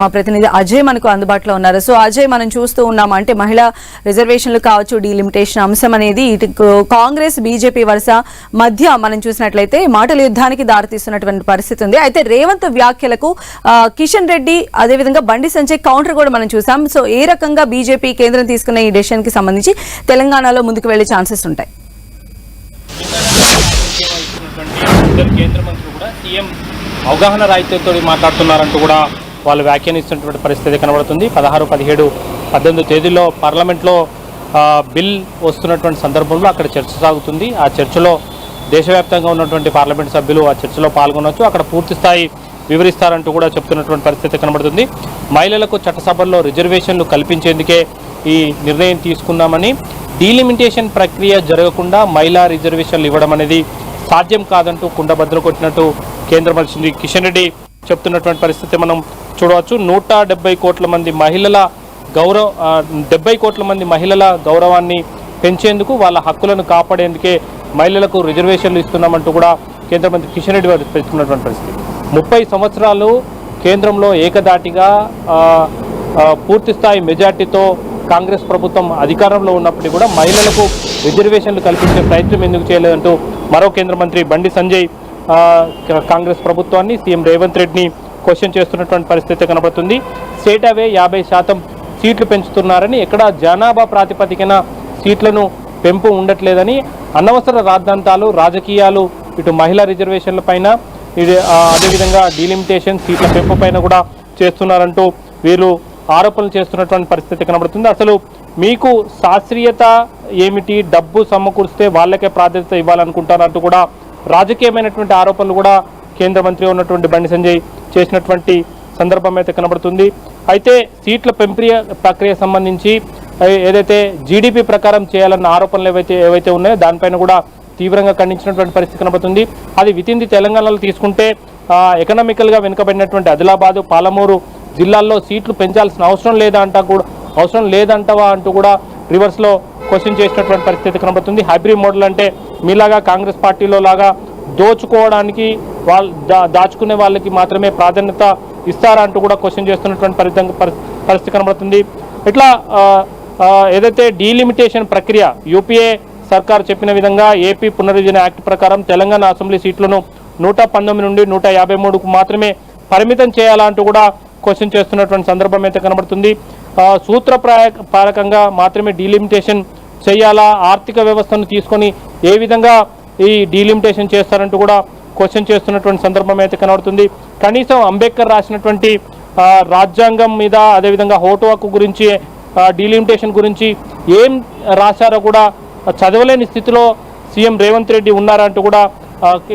మా ప్రతినిధి అజయ్ మనకు అందుబాటులో ఉన్నారు. సో అజయ్, మనం చూస్తూ ఉన్నాం అంటే మహిళా రిజర్వేషన్లు కావచ్చు, డీలిమిటేషన్ అంశం అనేది ఇటు కాంగ్రెస్ బీజేపీ వరుస మధ్య మనం చూసినట్లయితే మాటల యుద్ధానికి దారితీస్తున్నటువంటి పరిస్థితి ఉంది. అయితే రేవంత్ వ్యాఖ్యలకు కిషన్ రెడ్డి అదేవిధంగా బండి సంజయ్ కౌంటర్ కూడా మనం చూసాం. సో ఏ రకంగా బీజేపీ కేంద్రం తీసుకున్న ఈ డెసిషన్ కి సంబంధించి తెలంగాణలో ముందుకు వెళ్లే ఛాన్సెస్ ఉంటాయి? కేంద్ర మంత్రులు కూడా సీఎం అవగాహన రాహిత్యంతో మాట్లాడుతున్నారంటూ కూడా వాళ్ళు వ్యాఖ్యానిస్తున్నటువంటి పరిస్థితి కనబడుతుంది. 16, 17, 18 తేదీల్లో పార్లమెంట్లో బిల్ వస్తున్నటువంటి సందర్భంలో అక్కడ చర్చ సాగుతుంది. ఆ చర్చలో దేశవ్యాప్తంగా ఉన్నటువంటి పార్లమెంట్ సభ్యులు ఆ చర్చలో పాల్గొనవచ్చు. అక్కడ పూర్తి స్థాయి వివరిస్తారంటూ కూడా చెప్తున్నటువంటి పరిస్థితి కనబడుతుంది. మహిళలకు చట్టసభల్లో రిజర్వేషన్లు కల్పించేందుకే ఈ నిర్ణయం తీసుకున్నామని, డీలిమిటేషన్ ప్రక్రియ జరగకుండా మహిళా రిజర్వేషన్లు ఇవ్వడం అనేది సాధ్యం కాదంటూ కుండబద్దలు కొట్టినట్టు కేంద్ర మంత్రి కిషన్ రెడ్డి చెప్తున్నటువంటి పరిస్థితి మనం చూడవచ్చు. 170 కోట్ల మంది మహిళల 70 కోట్ల మంది మహిళల గౌరవాన్ని పెంచేందుకు, వాళ్ళ హక్కులను కాపాడేందుకే మహిళలకు రిజర్వేషన్లు ఇస్తున్నామంటూ కూడా కేంద్ర మంత్రి కిషన్ రెడ్డి గారు పెంచుకున్నటువంటి పరిస్థితి. 30 సంవత్సరాలు కేంద్రంలో ఏకదాటిగా పూర్తి స్థాయి మెజార్టీతో కాంగ్రెస్ ప్రభుత్వం అధికారంలో ఉన్నప్పటికీ కూడా మహిళలకు రిజర్వేషన్లు కల్పించే ప్రయత్నం ఎందుకు చేయలేదంటూ మరో కేంద్ర మంత్రి బండి సంజయ్ కాంగ్రెస్ ప్రభుత్వాన్ని, సీఎం రేవంత్ రెడ్డిని క్వశ్చన్ చేస్తున్నటువంటి పరిస్థితి కనబడుతుంది. స్టేట్ అవే 50% సీట్లు పెంచుతున్నారని, ఎక్కడ జనాభా ప్రాతిపదికన సీట్లను పెంపు ఉండట్లేదని, అనవసర రాద్ధాంతాలు, రాజకీయాలు ఇటు మహిళా రిజర్వేషన్ల పైన అదేవిధంగా డీలిమిటేషన్ సీట్ల పెంపు పైన కూడా చేస్తున్నారంటూ వీళ్ళు ఆరోపణలు చేస్తున్నటువంటి పరిస్థితి కనబడుతుంది. అసలు మీకు శాస్త్రీయత ఏమిటి, డబ్బు సమకూరిస్తే వాళ్ళకే ప్రాధాన్యత ఇవ్వాలనుకుంటారంటూ కూడా రాజకీయమైనటువంటి ఆరోపణలు కూడా కేంద్ర మంత్రి ఉన్నటువంటి బండి సంజయ్ చేసినటువంటి సందర్భం అయితే కనబడుతుంది. అయితే సీట్ల పెంపు ప్రక్రియ సంబంధించి ఏదైతే జీడిపి ప్రకారం చేయాలన్న ఆరోపణలు ఏవైతే ఉన్నాయో దానిపైన కూడా తీవ్రంగా ఖండించినటువంటి పరిస్థితి కనబడుతుంది. అది వితిన్ ది తెలంగాణలో తీసుకుంటే ఎకనామికల్గా వెనుకబడినటువంటి ఆదిలాబాదు, పాలమూరు జిల్లాల్లో సీట్లు పెంచాల్సిన అవసరం లేదంటవా అంటూ కూడా రివర్స్లో క్వశ్చన్ చేసినటువంటి పరిస్థితి కనబడుతుంది. హైబ్రిడ్ మోడల్ అంటే మీలాగా కాంగ్రెస్ పార్టీలో లాగా దోచుకోవడానికి దాచుకునే వాళ్ళకి మాత్రమే ప్రాధాన్యత ఇస్తారా అంటూ కూడా క్వశ్చన్ చేస్తున్నటువంటి పరిస్థితి కనబడుతుంది. ఇట్లా ఏదైతే డీలిమిటేషన్ ప్రక్రియ యూపీఏ సర్కార్ చెప్పిన విధంగా ఏపీ పునర్విభజన యాక్ట్ ప్రకారం తెలంగాణ అసెంబ్లీ సీట్లను 119 నుండి 153కు మాత్రమే పరిమితం చేయాలంటూ కూడా క్వశ్చన్ చేస్తున్నటువంటి సందర్భం అయితే కనబడుతుంది. సూత్రప్రాయకంగా మాత్రమే డీలిమిటేషన్ చేయాలా, ఆర్థిక వ్యవస్థను తీసుకొని ఏ విధంగా ఈ డీలిమిటేషన్ చేస్తారంటూ కూడా క్వశ్చన్ చేస్తున్నటువంటి సందర్భం అయితే కనబడుతుంది. కనీసం అంబేద్కర్ రాసినటువంటి రాజ్యాంగం మీద, అదేవిధంగా ఓటు హక్కు గురించి, డీలిమిటేషన్ గురించి ఏం రాశారో కూడా చదవలేని స్థితిలో సీఎం రేవంత్ రెడ్డి ఉన్నారంటూ కూడా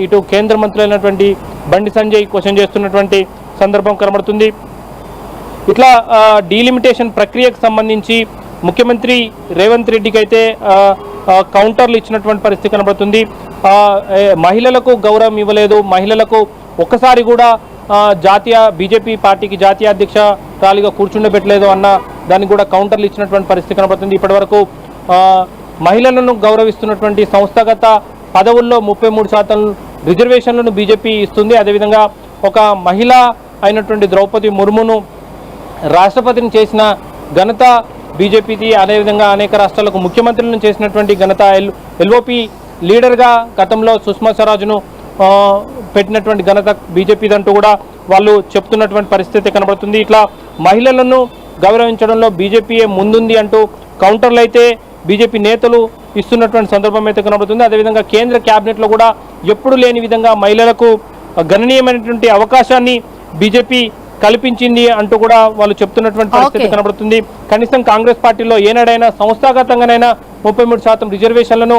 ఇటు కేంద్ర మంత్రి అయినటువంటి బండి సంజయ్ క్వశ్చన్ చేస్తున్నటువంటి సందర్భం కనబడుతుంది. ఇట్లా డీలిమిటేషన్ ప్రక్రియకు సంబంధించి ముఖ్యమంత్రి రేవంత్ రెడ్డికి అయితే కౌంటర్లు ఇచ్చినటువంటి పరిస్థితి కనబడుతుంది. మహిళలకు గౌరవం ఇవ్వలేదు, మహిళలకు ఒక్కసారి కూడా బీజేపీ పార్టీకి జాతీయ అధ్యక్షురాలిగా కూర్చుండబెట్టలేదు అన్న దానికి కూడా కౌంటర్లు ఇచ్చినటువంటి పరిస్థితి కనబడుతుంది. ఇప్పటివరకు మహిళలను గౌరవిస్తున్నటువంటి సంస్థాగత పదవుల్లో 33% రిజర్వేషన్లను బీజేపీ ఇస్తుంది. అదేవిధంగా ఒక మహిళ అయినటువంటి ద్రౌపది ముర్మును రాష్ట్రపతిని చేసిన ఘనత బీజేపీది. అదేవిధంగా అనేక రాష్ట్రాలకు ముఖ్యమంత్రులను చేసినటువంటి ఘనత ఎల్ఓపి లీడర్గా గతంలో సుష్మా స్వరాజ్ను పెట్టినటువంటి ఘనత బీజేపీదంటూ కూడా వాళ్ళు చెప్తున్నటువంటి పరిస్థితి కనబడుతుంది. ఇట్లా మహిళలను గౌరవించడంలో బీజేపీయే ముందుంది అంటూ కౌంటర్లు అయితే బీజేపీ నేతలు ఇస్తున్నటువంటి సందర్భం అయితే కనబడుతుంది. అదేవిధంగా కేంద్ర క్యాబినెట్లో కూడా ఎప్పుడు లేని విధంగా మహిళలకు గణనీయమైనటువంటి అవకాశాన్ని బీజేపీ కల్పించింది అంటూ కూడా వాళ్ళు చెప్తున్నటువంటి పరిస్థితి కనబడుతుంది. కనీసం కాంగ్రెస్ పార్టీలో ఏనాడైనా సంస్థాగతంగానైనా 33% రిజర్వేషన్లను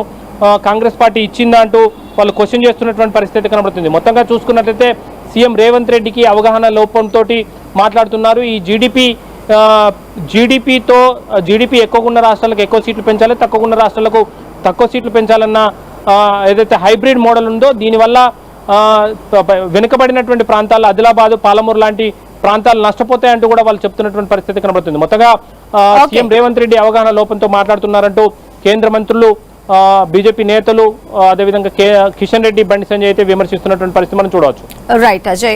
కాంగ్రెస్ పార్టీ ఇచ్చిందా అంటూ వాళ్ళు క్వశ్చన్ చేస్తున్నటువంటి పరిస్థితి కనబడుతుంది. మొత్తంగా చూసుకున్నట్లయితే సీఎం రేవంత్ రెడ్డికి అవగాహన లోపంతో మాట్లాడుతున్నారు. ఈ జీడిపి ఎక్కువ ఉన్న రాష్ట్రాలకు ఎక్కువ సీట్లు పెంచాలి, తక్కువ ఉన్న రాష్ట్రాలకు తక్కువ సీట్లు పెంచాలన్న ఏదైతే హైబ్రిడ్ మోడల్ ఉందో దీనివల్ల వెనుకబడినటువంటి ప్రాంతాల్లో ఆదిలాబాదు, పాలమూరు లాంటి ప్రాంతాలు నష్టపోతాయంటూ కూడా వాళ్ళు చెప్తున్నటువంటి పరిస్థితి కనబడుతుంది. మొత్తగా సీఎం రేవంత్ రెడ్డి అవగాహన లోపంతో మాట్లాడుతున్నారంటూ కేంద్ర మంత్రులు, బీజేపీ నేతలు, అదేవిధంగా కిషన్ రెడ్డి, బండి సంజయ్ అయితే విమర్శిస్తున్నటువంటి పరిస్థితి మనం చూడవచ్చు. రైట్ అజయ్.